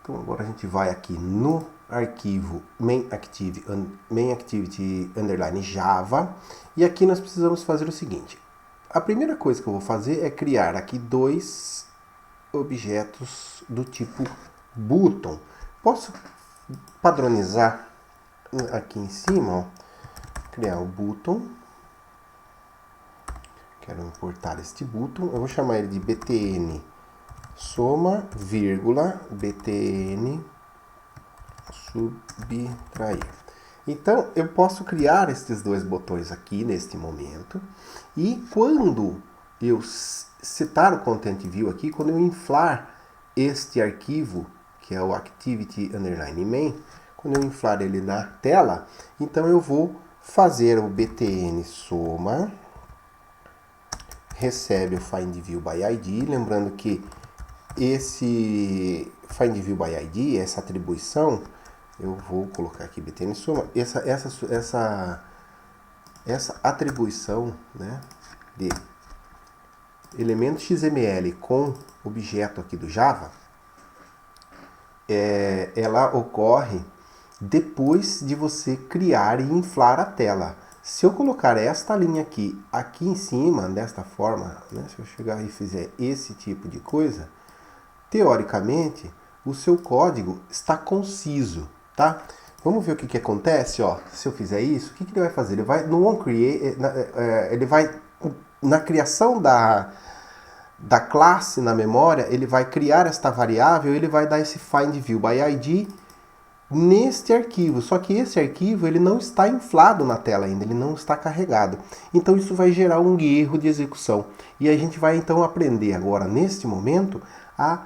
Então agora a gente vai aqui no arquivo main activity underline Java, e aqui nós precisamos fazer o seguinte. A primeira coisa que eu vou fazer é criar aqui dois objetos do tipo button. Posso padronizar aqui em cima, ó, criar o button. Quero importar este button, eu vou chamar ele de btn soma, vírgula, btn subtrair. Então, eu posso criar estes dois botões aqui neste momento, e quando eu setar o Content View aqui, quando eu inflar este arquivo, que é o activity underline main, quando eu inflar ele na tela, então eu vou fazer o btn soma, recebe o find view by id, lembrando que esse find view by id, essa atribuição, eu vou colocar aqui btn soma, essa atribuição, né, de elemento XML com objeto aqui do Java, ela ocorre depois de você criar e inflar a tela. Se eu colocar esta linha aqui em cima, desta forma, né, se eu chegar e fizer esse tipo de coisa, teoricamente, o seu código está conciso, tá? Vamos ver o que acontece, ó. Se eu fizer isso, o que ele vai fazer? Ele vai no onCreate, ele vai na criação da classe na memória, ele vai criar esta variável, ele vai dar esse find view by id neste arquivo, só que esse arquivo ele não está inflado na tela ainda, ele não está carregado. Então isso vai gerar um erro de execução. E a gente vai então aprender agora, neste momento, a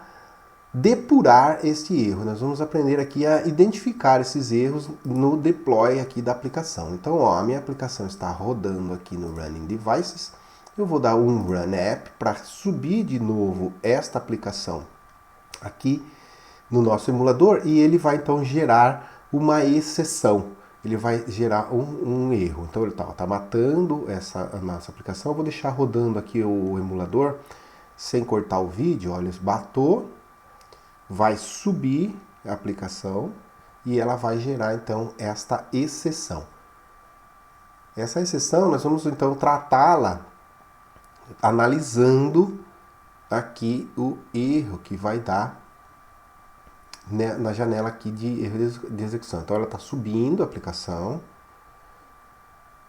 depurar este erro. Nós vamos aprender aqui a identificar esses erros no deploy aqui da aplicação. Então, ó, a minha aplicação está rodando aqui no Running Devices. Eu vou dar um Run App para subir de novo esta aplicação aqui no nosso emulador, e ele vai então gerar uma exceção. Ele vai gerar um erro. Então ele está matando a nossa aplicação. Eu vou deixar rodando aqui o emulador sem cortar o vídeo. Olha, matou, vai subir a aplicação e ela vai gerar então esta exceção. Essa exceção nós vamos então tratá-la analisando aqui o erro que vai dar na janela aqui de erro de execução. Então ela está subindo a aplicação.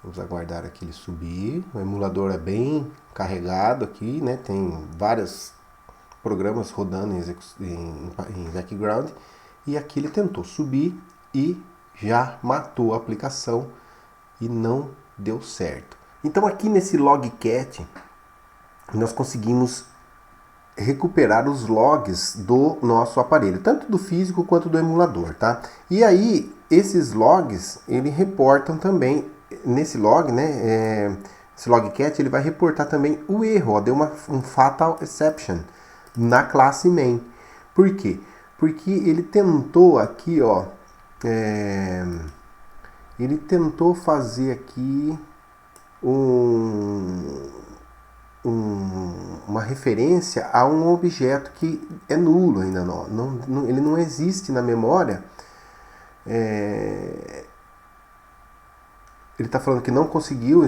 Vamos aguardar aqui ele subir. O emulador é bem carregado aqui, né? Tem vários programas rodando em background. E aqui ele tentou subir e já matou a aplicação e não deu certo. Então aqui nesse logcat nós conseguimos recuperar os logs do nosso aparelho, tanto do físico quanto do emulador, tá? E aí, esses logs, ele reportam também, nesse log, né, esse logcat, ele vai reportar também o erro, ó, deu um fatal exception na classe main. Por quê? Porque ele tentou aqui, ó, ele tentou fazer aqui uma referência a um objeto que é nulo ainda, ele não existe na memória. Ele está falando que não conseguiu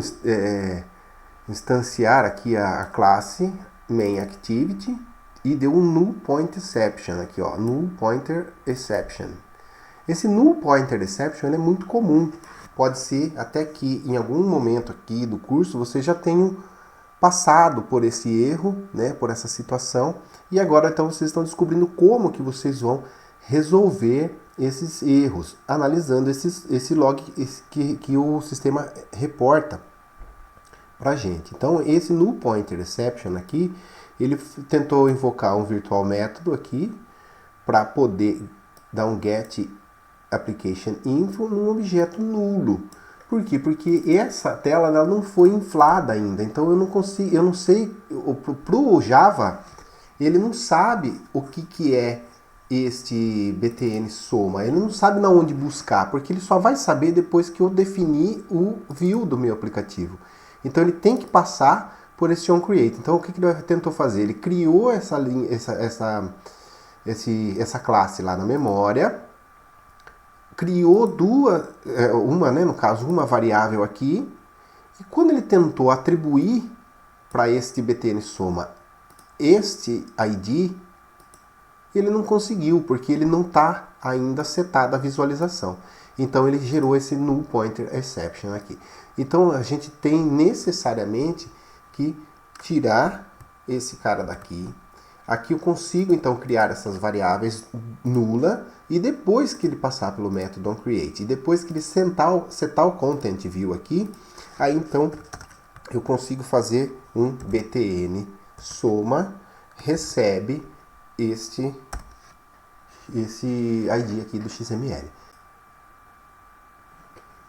instanciar aqui a classe main activity e deu um null pointer exception aqui, ó, null pointer exception. Esse null pointer exception é muito comum. Pode ser até que em algum momento aqui do curso você já tenha passado por esse erro, né, por essa situação, e agora então vocês estão descobrindo como que vocês vão resolver esses erros, analisando esse log que o sistema reporta para a gente. Então esse null pointer exception aqui, ele tentou invocar um virtual método aqui para poder dar um get application info num objeto nulo. Por quê? Porque essa tela ela não foi inflada ainda, então eu não sei, pro Java, ele não sabe o que é este btn soma, ele não sabe na onde buscar, porque ele só vai saber depois que eu definir o view do meu aplicativo. Então ele tem que passar por esse onCreate. Então o que ele tentou fazer? Ele criou essa essa classe lá na memória, criou no caso, uma variável aqui, e quando ele tentou atribuir para este btn soma este ID, ele não conseguiu, porque ele não está ainda setada a visualização. Então ele gerou esse null pointer exception aqui. Então a gente tem necessariamente que tirar esse cara daqui. Aqui eu consigo então criar essas variáveis nula, e depois que ele passar pelo método onCreate, e depois que ele setar o content view aqui, aí então eu consigo fazer um btn soma recebe esse ID aqui do XML.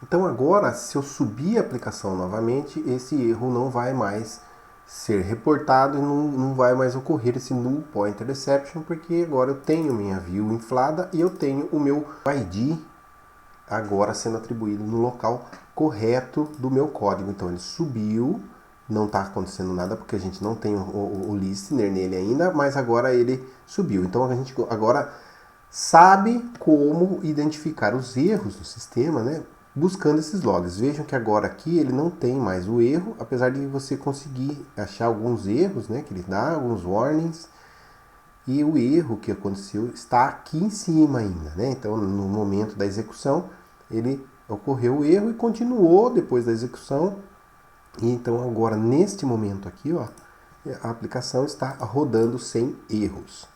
Então agora, se eu subir a aplicação novamente, esse erro não vai mais ser reportado e não vai mais ocorrer esse null pointer exception, porque agora eu tenho minha view inflada e eu tenho o meu ID agora sendo atribuído no local correto do meu código. Então ele subiu, não está acontecendo nada porque a gente não tem o listener nele ainda, mas agora ele subiu. Então a gente agora sabe como identificar os erros do sistema, né? Buscando esses logs. Vejam que agora aqui ele não tem mais o erro, apesar de você conseguir achar alguns erros, né, que ele dá, alguns warnings, e o erro que aconteceu está aqui em cima ainda, né? Então no momento da execução ele ocorreu o erro e continuou depois da execução, e então agora neste momento aqui, ó, a aplicação está rodando sem erros.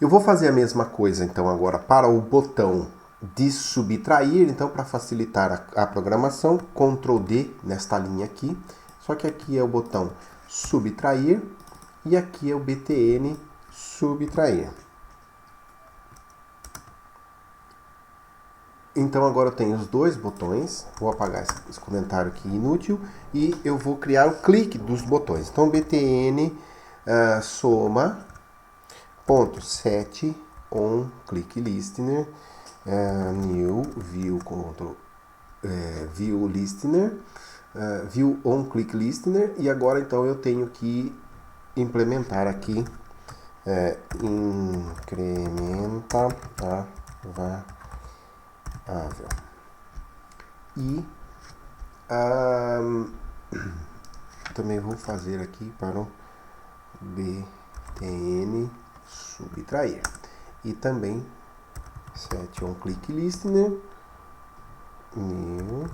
Eu vou fazer a mesma coisa, então, agora para o botão de subtrair. Então, para facilitar a programação, Ctrl D nesta linha aqui. Só que aqui é o botão subtrair e aqui é o btn subtrair. Então, agora eu tenho os dois botões. Vou apagar esse comentário aqui inútil. E eu vou criar o clique dos botões. Então, btn soma .set on click listener new view view listener view on click listener, e agora então eu tenho que implementar aqui incrementa a variável e também vou fazer aqui para o btn subtrair. E também set on click listener, new,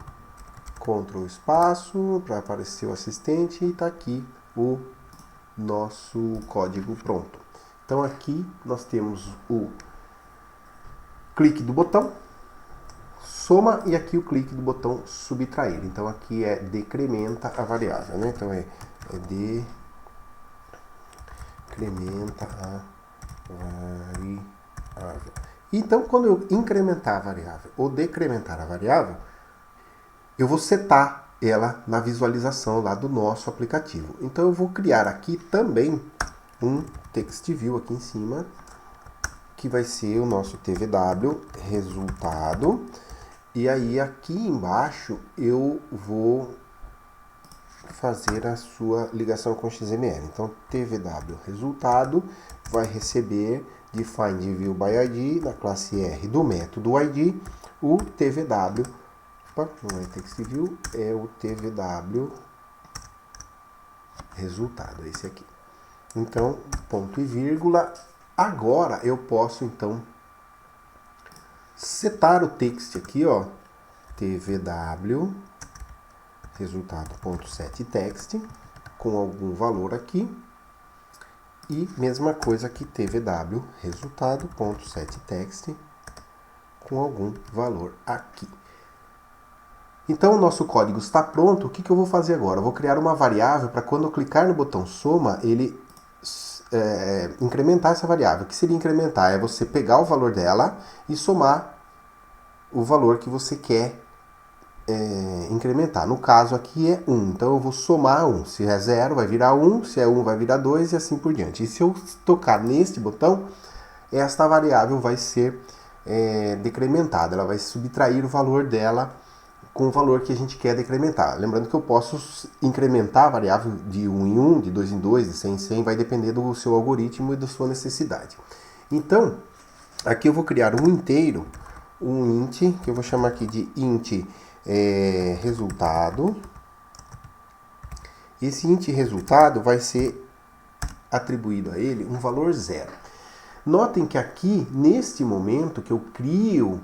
Ctrl espaço para aparecer o assistente, e está aqui o nosso código pronto. Então aqui nós temos o clique do botão soma e aqui o clique do botão subtrair. Então aqui é decrementa a variável, né? Então é decrementa a variável. Então, quando eu incrementar a variável ou decrementar a variável, eu vou setar ela na visualização lá do nosso aplicativo. Então, eu vou criar aqui também um text view aqui em cima, que vai ser o nosso tvw resultado. E aí, aqui embaixo, eu vou fazer a sua ligação com XML. Então, tvw resultado vai receber de find view by id da classe R do método id o tvw, não é text view, é o tvw resultado, esse aqui. Então, ponto e vírgula. Agora eu posso então setar o text aqui, ó, tvw resultado.set text com algum valor aqui, e mesma coisa aqui tvw resultado.set text com algum valor aqui. Então o nosso código está pronto. O que eu vou fazer agora? Eu vou criar uma variável para quando eu clicar no botão soma, ele incrementar essa variável. O que seria incrementar? É você pegar o valor dela e somar o valor que você quer incrementar. No caso aqui é 1, então eu vou somar 1. Se é 0 vai virar 1, se é 1 vai virar 2 e assim por diante. E se eu tocar neste botão, esta variável vai ser decrementada, ela vai subtrair o valor dela com o valor que a gente quer decrementar. Lembrando que eu posso incrementar a variável de 1 em 1, de 2 em 2, de 100 em 100, vai depender do seu algoritmo e da sua necessidade. Então, aqui eu vou criar um inteiro, um int, que eu vou chamar aqui de int resultado. Esse int resultado vai ser atribuído a ele um valor 0. Notem que aqui, neste momento que eu crio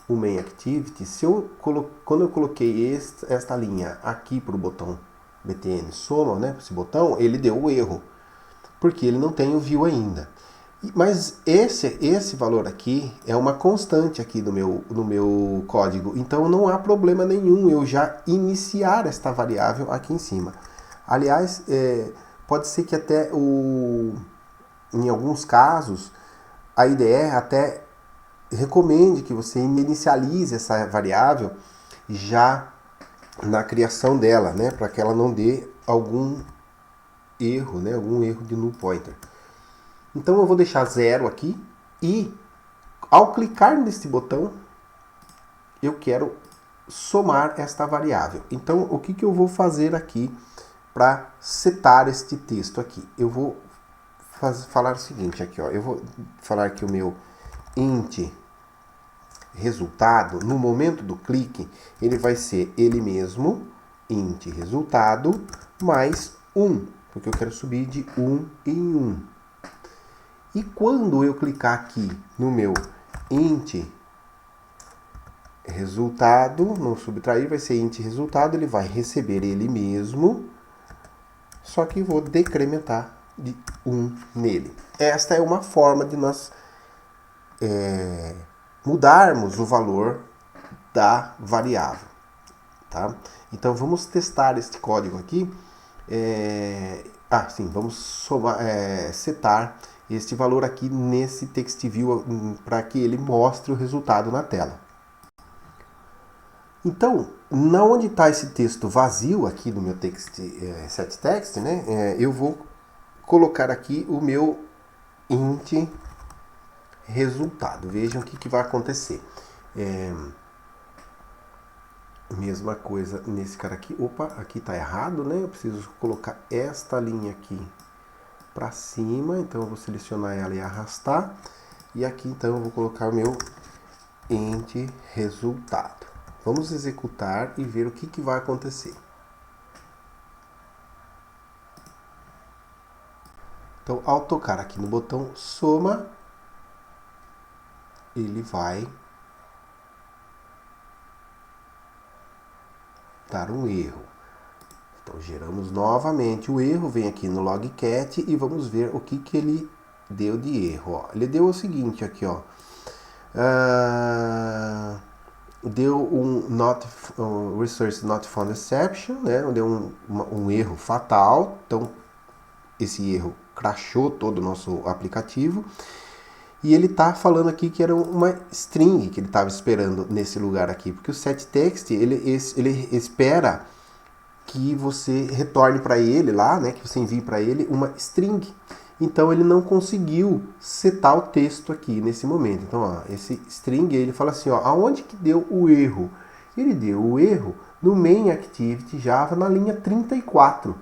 o MainActivity, quando eu coloquei esta linha aqui para o botão btn soma, né, esse botão, ele deu o erro, porque ele não tem o view ainda. Mas esse valor aqui é uma constante aqui no meu código, então não há problema nenhum eu já iniciar esta variável aqui em cima. Aliás, pode ser que até em alguns casos a IDE até recomende que você inicialize essa variável já na criação dela, né, para que ela não dê algum erro, né, algum erro de null pointer. Então eu vou deixar 0 aqui e ao clicar nesse botão eu quero somar esta variável. Então o que eu vou fazer aqui para setar este texto aqui? Eu vou falar o seguinte aqui, ó. Eu vou falar que o meu int resultado, no momento do clique, ele vai ser ele mesmo, int resultado, mais 1, porque eu quero subir de 1 em 1. E quando eu clicar aqui no meu int resultado, no subtrair vai ser int resultado, ele vai receber ele mesmo, só que vou decrementar de 1 nele. Esta é uma forma de nós mudarmos o valor da variável. Tá? Então vamos testar este código aqui. Vamos setar este valor aqui nesse TextView para que ele mostre o resultado na tela. Então, onde está esse texto vazio aqui do meu setText, né, eu vou colocar aqui o meu int resultado. Vejam o que vai acontecer. Mesma coisa nesse cara aqui. Opa, aqui está errado, né? Eu preciso colocar esta linha aqui para cima. Então eu vou selecionar ela e arrastar. E aqui então eu vou colocar o meu int resultado. Vamos executar e ver o que vai acontecer. Então, ao tocar aqui no botão soma, ele vai dar um erro. Então, geramos novamente o erro, vem aqui no logcat e vamos ver o que ele deu de erro. Ó, ele deu o seguinte aqui, ó. Deu um resource not found exception, né? Deu um erro fatal. Então, esse erro crashou todo o nosso aplicativo. E ele está falando aqui que era uma string que ele estava esperando nesse lugar aqui. Porque o setText, ele espera que você retorne para ele lá, né? Que você envie para ele uma string. Então ele não conseguiu setar o texto aqui nesse momento. Então, ó, esse string, ele fala assim, ó, aonde que deu o erro? Ele deu o erro no MainActivity Java na linha 34.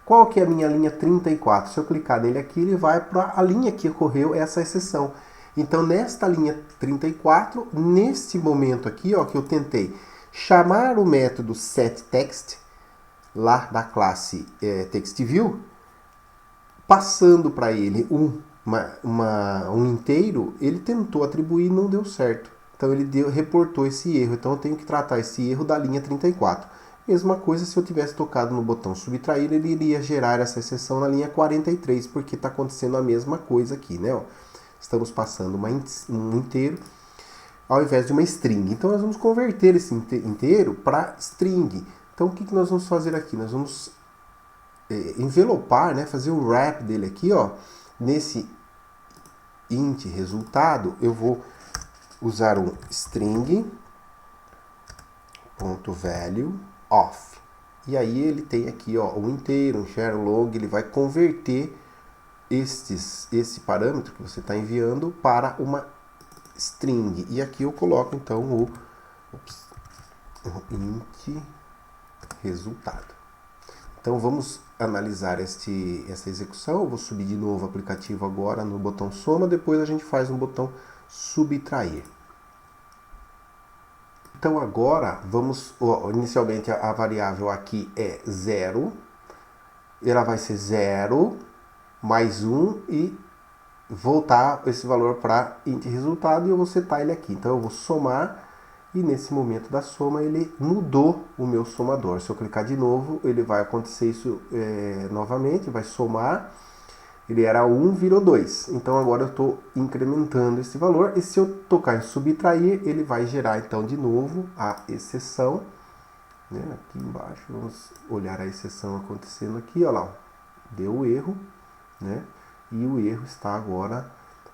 Qual que é a minha linha 34? Se eu clicar nele aqui, ele vai para a linha que ocorreu essa exceção. Então, nesta linha 34, neste momento aqui, ó, que eu tentei chamar o método setText, lá da classe TextView, passando para ele um inteiro, ele tentou atribuir e não deu certo. Então ele reportou esse erro. Então eu tenho que tratar esse erro da linha 34. Mesma coisa se eu tivesse tocado no botão subtrair, ele iria gerar essa exceção na linha 43, porque está acontecendo a mesma coisa aqui, né? Ó, estamos passando um inteiro ao invés de uma string. Então nós vamos converter esse inteiro para string. Então o que nós vamos fazer aqui? Nós vamos envelopar, né, fazer o wrap dele aqui, ó, nesse int resultado. Eu vou usar um string .value of. E aí ele tem aqui, ó, um inteiro, um share long, ele vai converter esse parâmetro que você está enviando para uma string. E aqui eu coloco então int resultado. Então vamos analisar essa execução. Eu vou subir de novo o aplicativo agora no botão soma, depois a gente faz um botão subtrair. Então agora vamos, inicialmente a variável aqui é 0, ela vai ser 0 mais 1 e voltar esse valor para int resultado e eu vou setar ele aqui. Então eu vou somar e nesse momento da soma ele mudou o meu somador. Se eu clicar de novo, ele vai acontecer isso novamente, vai somar. Ele era 1, virou 2. Então agora eu estou incrementando esse valor. E se eu tocar em subtrair, ele vai gerar então de novo a exceção. Né? Aqui embaixo, vamos olhar a exceção acontecendo aqui. Olha lá, deu o erro. Né? E o erro está agora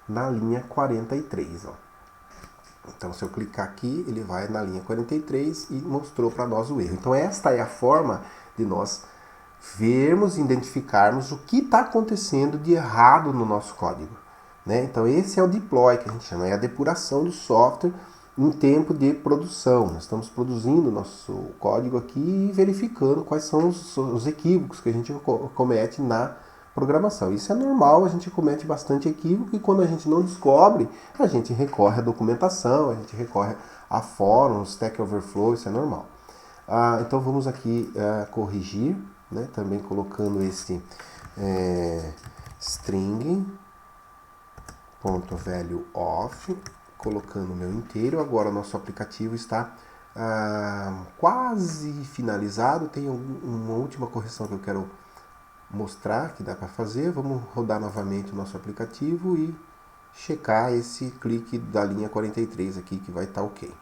na linha 43. Ó. Então se eu clicar aqui, ele vai na linha 43 e mostrou para nós o erro. Então esta é a forma de nós vermos, identificarmos o que está acontecendo de errado no nosso código. Né? Então esse é o deploy que a gente chama, é a depuração do software em tempo de produção. Nós estamos produzindo nosso código aqui e verificando quais são os equívocos que a gente comete na programação. Isso é normal, a gente comete bastante equívoco e quando a gente não descobre, a gente recorre à documentação, a gente recorre a fóruns, Stack Overflow, isso é normal. Então vamos aqui corrigir, né, também colocando esse string.valueOf, colocando o meu inteiro. Agora o nosso aplicativo está quase finalizado. Tem uma última correção que eu quero mostrar que dá para fazer. Vamos rodar novamente o nosso aplicativo e checar esse clique da linha 43 aqui que vai estar ok.